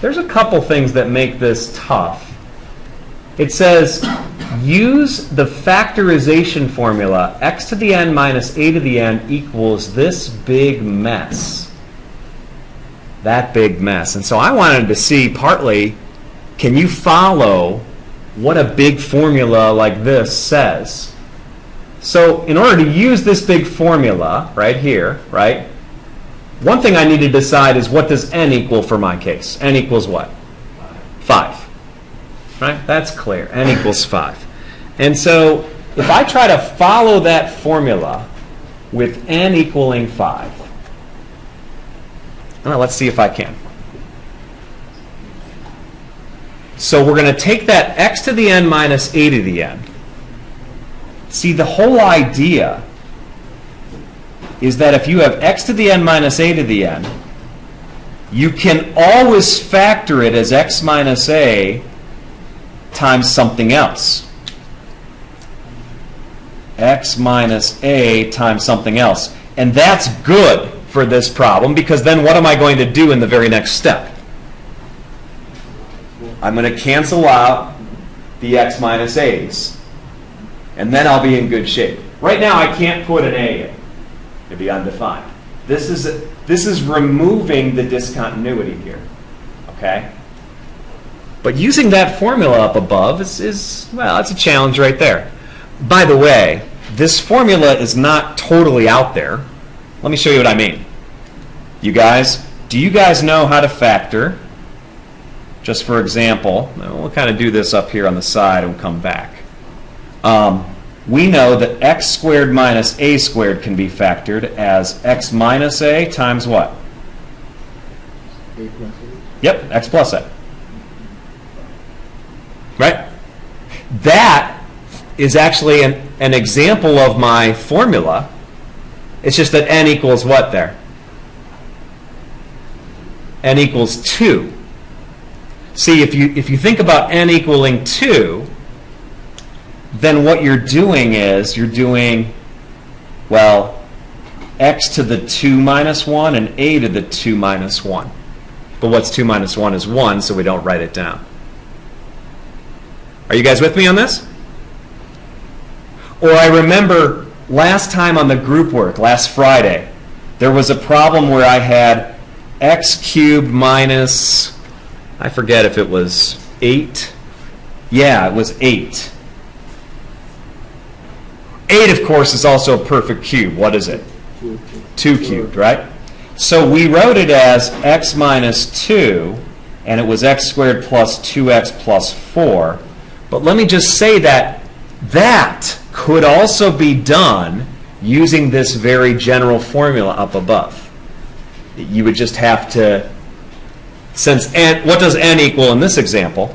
there's a couple things that make this tough. It says, use the factorization formula, x to the n minus a to the n equals this big mess. That big mess. And so I wanted to see partly, can you follow what a big formula like this says? So in order to use this big formula right here, right, one thing I need to decide is what does n equal for my case? N equals what? 5. Right? That's clear. N equals 5. And so if I try to follow that formula with n equaling 5, well, let's see if I can. So we're going to take that x to the n minus a to the n. See, the whole idea is that if you have x to the n minus a to the n, you can always factor it as x minus a times something else. X minus a times something else. And that's good for this problem, because then what am I going to do in the very next step? I'm going to cancel out the x minus a's. And then I'll be in good shape. Right now I can't put an a in. It'd be undefined. This is removing the discontinuity here. Okay? But using that formula up above is well, it's a challenge right there. By the way, this formula is not totally out there. Let me show you what I mean. You guys, do you guys know how to factor? Just for example, we'll kind of do this up here on the side and come back. We know that x squared minus a squared can be factored as x minus a times what? A plus a. Yep, x plus a. Right? That is actually an example of my formula. It's just that n equals what there? N equals 2. See, if you think about n equaling 2, then what you're doing is you're doing, well, x to the 2 minus 1 and a to the 2 minus 1. But what's 2 minus 1 is 1, so we don't write it down. Are you guys with me on this? Or I remember last time on the group work, last Friday, there was a problem where I had x cubed minus, I forget if it was 8. Yeah, it was 8. 8, of course, is also a perfect cube. What is it? 2 cubed, right? So we wrote it as x minus 2, and it was x squared plus 2x plus 4. But let me just say that that could also be done using this very general formula up above. You would just have to, since n, what does n equal in this example?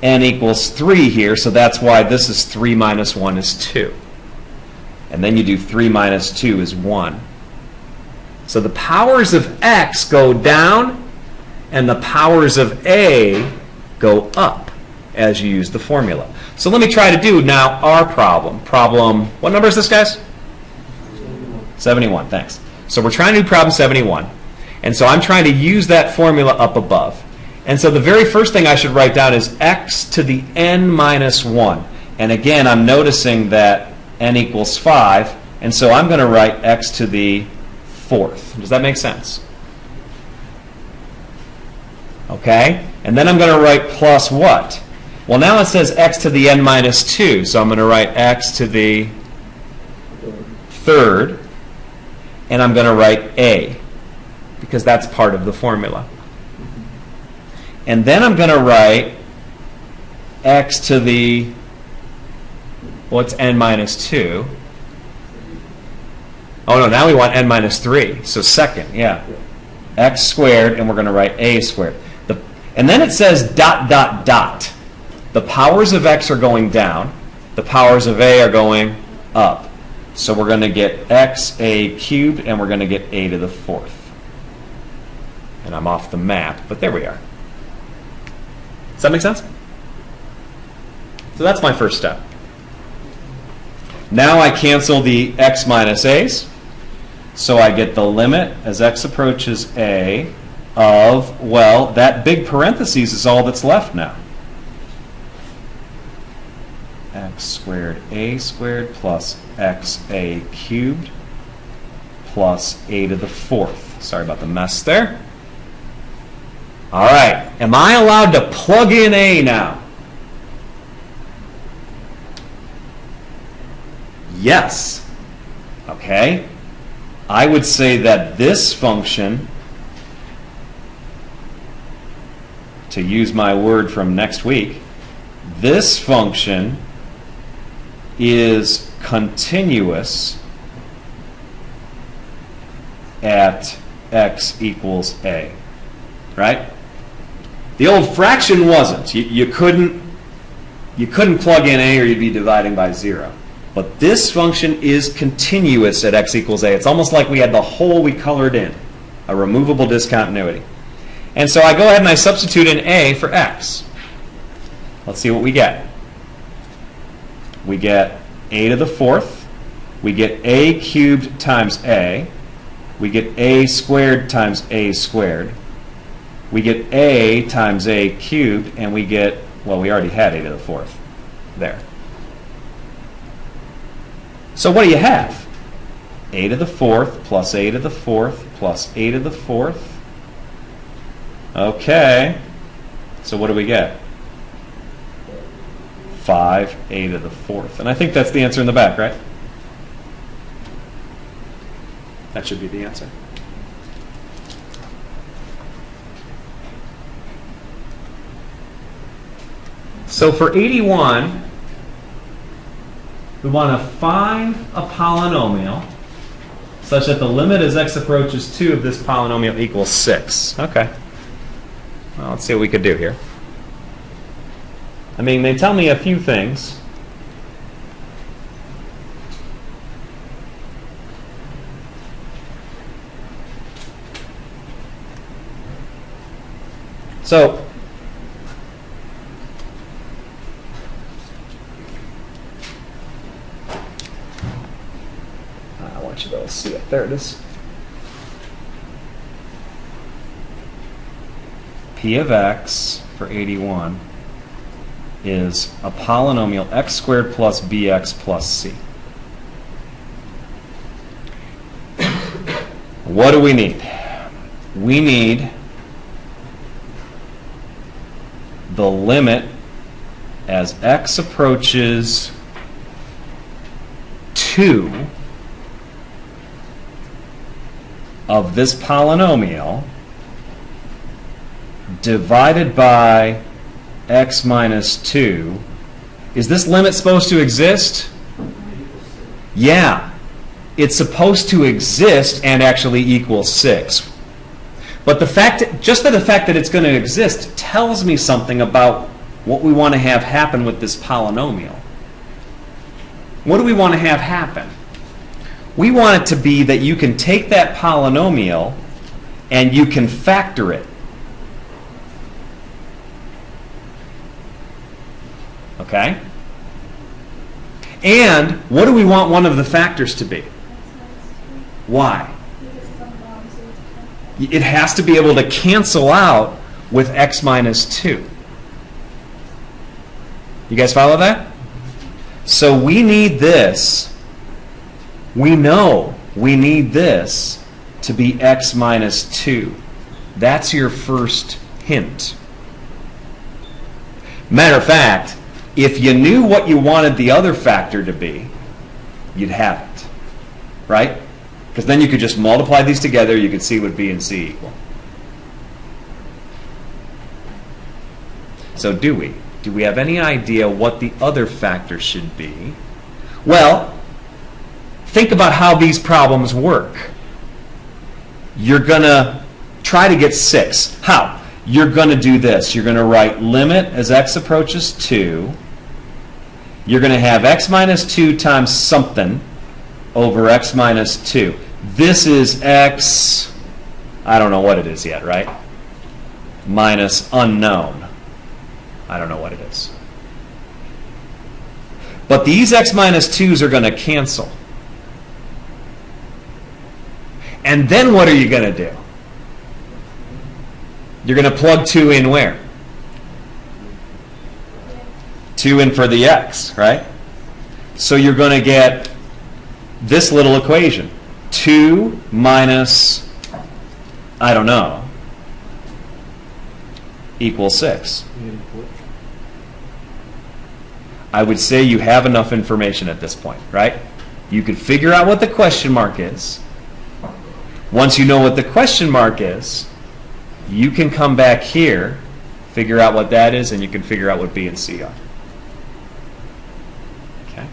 N equals 3 here, so that's why this is 3 minus 1 is 2. And then you do 3 minus 2 is 1. So the powers of x go down, and the powers of a go up as you use the formula. So let me try to do now our problem. Problem, what number is this, guys? 71, thanks. So we're trying to do problem 71. And so I'm trying to use that formula up above. And so the very first thing I should write down is x to the n minus 1. And again, I'm noticing that n equals 5. And so I'm going to write x to the 4th. Does that make sense? Okay? And then I'm going to write plus what? Well, now it says x to the n minus 2. So I'm going to write x to the 3rd. And I'm going to write a, because that's part of the formula. And then I'm going to write x to the, what's n minus 2? Oh, no, now we want n minus 3. So second, yeah. X squared, and we're going to write a squared. And then it says dot, dot, dot. The powers of x are going down. The powers of a are going up. So we're going to get x a cubed, and we're going to get a to the 4th. And I'm off the map, but there we are. Does that make sense? So that's my first step. Now I cancel the x minus a's. So I get the limit as x approaches a of, well, that big parentheses is all that's left now. X squared a squared plus xa cubed plus a to the fourth. Sorry about the mess there. All right, am I allowed to plug in a now? Yes. Okay. I would say that this function, to use my word from next week, this function is continuous at x equals a, right? The old fraction wasn't. You couldn't plug in a or you'd be dividing by 0. But this function is continuous at x equals a. It's almost like we had the whole we colored in, a removable discontinuity. And so I go ahead and I substitute in a for x. Let's see what we get. We get a to the fourth. We get a cubed times a. We get a squared times a squared. We get a times a cubed, and we get, well, we already had a to the fourth there. So what do you have? A to the fourth plus a to the fourth plus a to the fourth. Okay. So what do we get? 5a to the fourth. And I think that's the answer in the back, right? That should be the answer. So for 81, we want to find a polynomial such that the limit as x approaches 2 of this polynomial equals 6. Okay. Well, let's see what we could do here. I mean, they tell me a few things. So, I want you to be able to see it. There it is. P of x for 81 is a polynomial x squared plus bx plus c. What do we need? We need the limit as x approaches 2 of this polynomial divided by x minus 2. Is this limit supposed to exist? Yeah. It's supposed to exist and actually equal 6. But the fact, just the fact that it's going to exist tells me something about what we want to have happen with this polynomial. What do we want to have happen? We want it to be that you can take that polynomial and you can factor it. Okay? And what do we want one of the factors to be? Why? It has to be able to cancel out with x minus 2. You guys follow that? So we need this. We know we need this to be x minus 2. That's your first hint. Matter of fact, if you knew what you wanted the other factor to be, you'd have it. Right? Because then you could just multiply these together, you could see what b and c equal. So do we? Do we have any idea what the other factor should be? Well, think about how these problems work. You're going to try to get 6. How? You're going to do this. You're going to write limit as x approaches 2. You're going to have x minus 2 times something over x minus 2. This is x, I don't know what it is yet, right? Minus unknown. I don't know what it is. But these x minus 2's are going to cancel. And then what are you going to do? You're going to plug 2 in where? 2 in for the x, right? So you're going to get this little equation. 2 minus, I don't know, equals 6. I would say you have enough information at this point, right? You could figure out what the question mark is. Once you know what the question mark is, you can come back here, figure out what that is, and you can figure out what B and C are. Okay?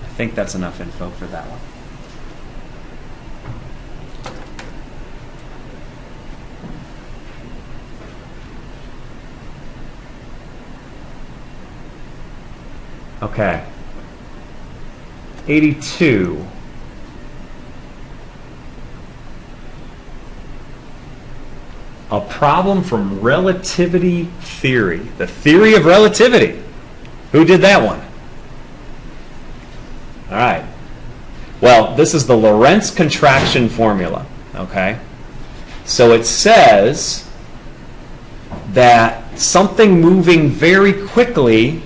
I think that's enough info for that one. Okay. 82. A problem from relativity theory. The theory of relativity. Who did that one? All right. Well, this is the Lorentz contraction formula. Okay. So it says that something moving very quickly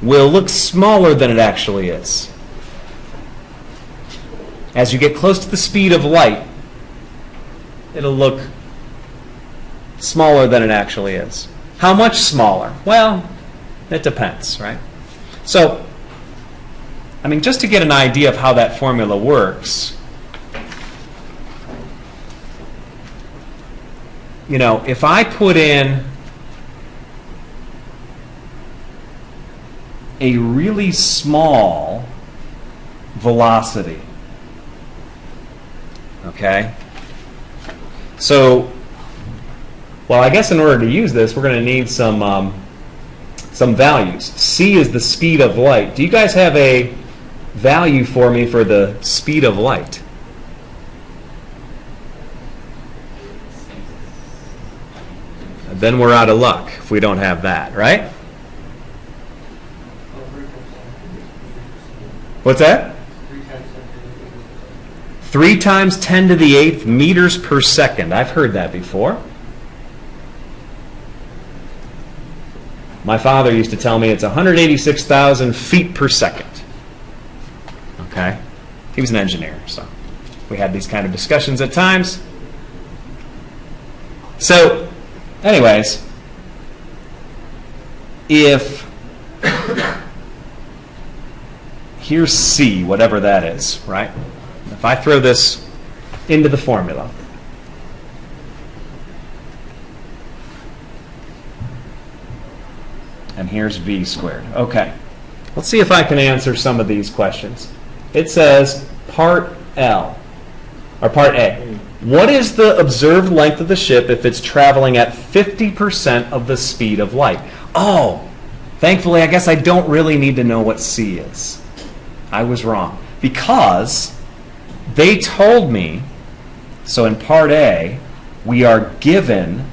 will look smaller than it actually is. As you get close to the speed of light, it'll look smaller than it actually is. How much smaller? Well, it depends, right? So, I mean, just to get an idea of how that formula works, you know, if I put in a really small velocity, okay? So, well, I guess in order to use this, we're going to need some values. C is the speed of light. Do you guys have a value for me for the speed of light? Then we're out of luck if we don't have that, right? What's that? 3 times 10 to the 8th meters per second. I've heard that before. My father used to tell me it's 186,000 feet per second. Okay? He was an engineer, so we had these kind of discussions at times. So, anyways, if here's C, whatever that is, right? If I throw this into the formula, and here's V squared. Okay, let's see if I can answer some of these questions. It says part L, or part A. What is the observed length of the ship if it's traveling at 50% of the speed of light? Oh, thankfully, I guess I don't really need to know what C is. I was wrong. Because they told me, so in part A, we are given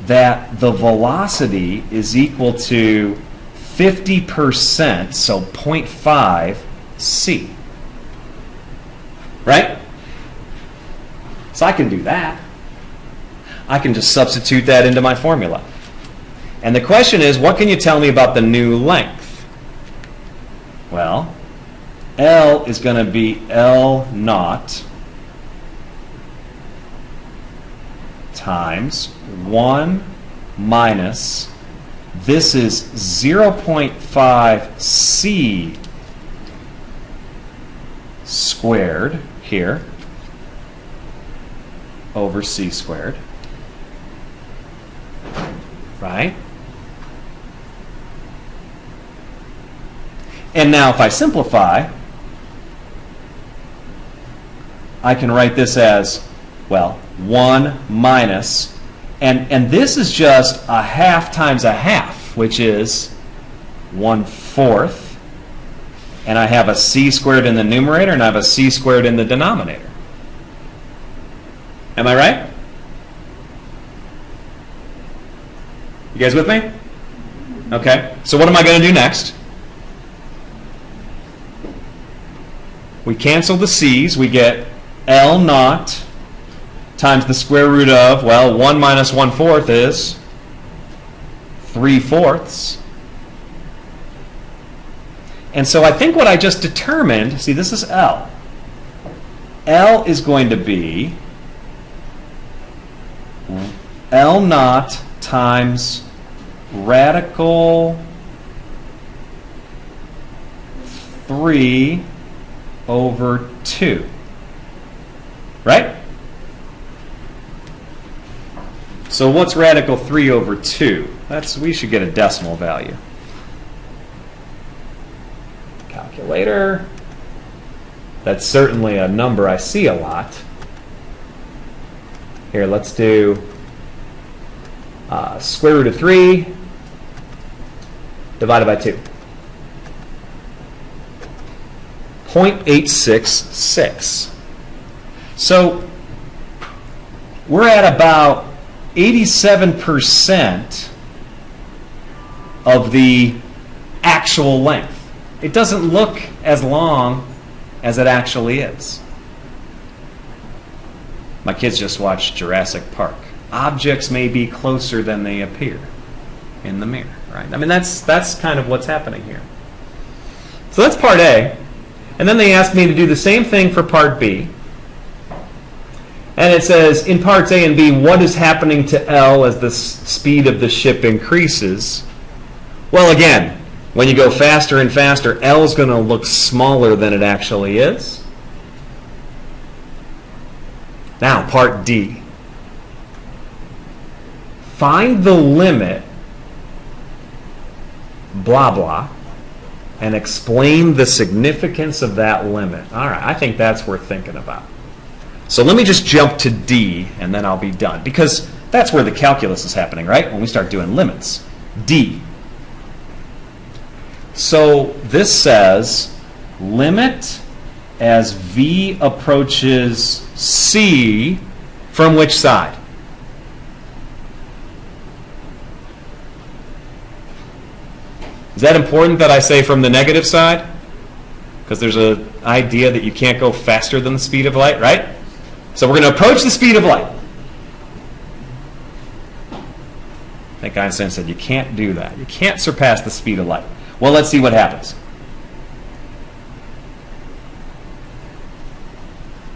that the velocity is equal to 50%, so 0.5 c. Right? So I can do that. I can just substitute that into my formula. And the question is, what can you tell me about the new length? Well, L is going to be L naught times 1 minus, this is 0.5 c squared here over c squared, right? And now if I simplify, I can write this as, well, 1 minus, and this is just a half times a half, which is 1/4. And I have a c squared in the numerator, and I have a c squared in the denominator. Am I right? You guys with me? Okay. So what am I going to do next? We cancel the c's. We get L naught times the square root of, well, 1 minus 1/4 is 3/4. And so I think what I just determined, see, this is L. L is going to be L naught times radical 3 over 2. Right? So what's radical 3 over 2? We should get a decimal value. Calculator. That's certainly a number I see a lot. Here, let's do square root of 3 divided by 2. 0.866. So we're at about 87% of the actual length. It doesn't look as long as it actually is. My kids just watched Jurassic Park. Objects may be closer than they appear in the mirror, right? I mean, that's kind of what's happening here. So that's part A. And then they asked me to do the same thing for part B. And it says, in parts A and B, what is happening to L as the speed of the ship increases? Well, again, when you go faster and faster, L is going to look smaller than it actually is. Now, part D. Find the limit, blah, blah, and explain the significance of that limit. All right, I think that's worth thinking about. So let me just jump to D, and then I'll be done. Because that's where the calculus is happening, right? When we start doing limits. D. So this says, limit as V approaches C from which side? Is that important that I say from the negative side? Because there's an idea that you can't go faster than the speed of light, right? So we're going to approach the speed of light. I think Einstein said you can't do that. You can't surpass the speed of light. Well, let's see what happens.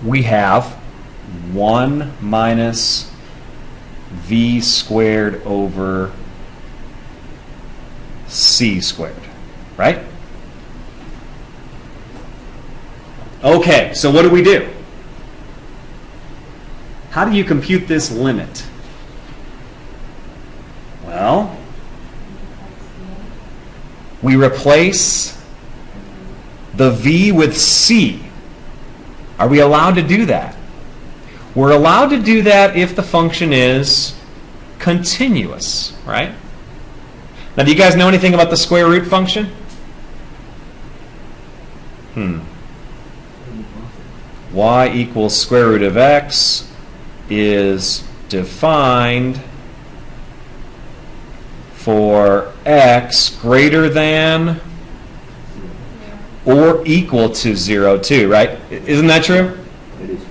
We have 1 minus v squared over c squared, right? Okay, so what do we do? How do you compute this limit? Well, we replace the v with c. Are we allowed to do that? We're allowed to do that if the function is continuous, right? Now, do you guys know anything about the square root function? Y equals square root of x is defined for x greater than or equal to 0, too, right? Isn't that true? It is.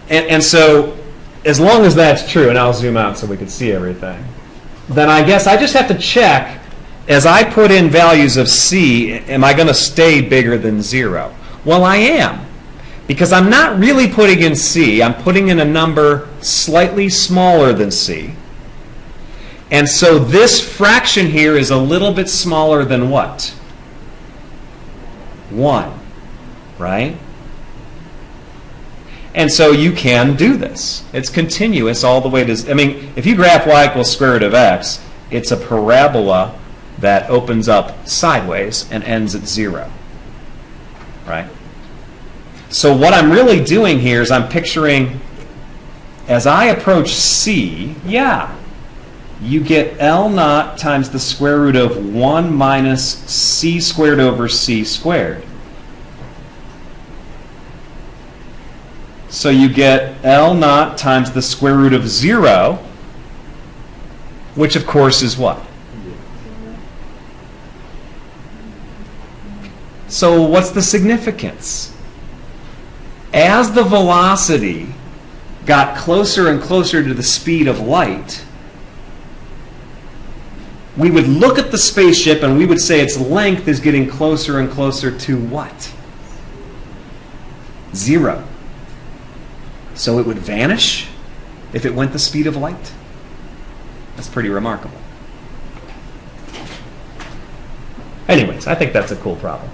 And so, as long as that's true, and I'll zoom out so we can see everything, then I guess I just have to check, as I put in values of c, am I going to stay bigger than 0? Well, I am. Because I'm not really putting in c, I'm putting in a number slightly smaller than c. And so this fraction here is a little bit smaller than what? 1, right? And so you can do this. It's continuous all the way to, I mean, if you graph y equals square root of x, it's a parabola that opens up sideways and ends at 0, right? So what I'm really doing here is I'm picturing, as I approach c, you get L naught times the square root of 1 minus c squared over c squared. So you get L naught times the square root of 0, which of course is what? So what's the significance? As the velocity got closer and closer to the speed of light, we would look at the spaceship and we would say its length is getting closer and closer to what? 0. So it would vanish if it went the speed of light? That's pretty remarkable. Anyways, I think that's a cool problem.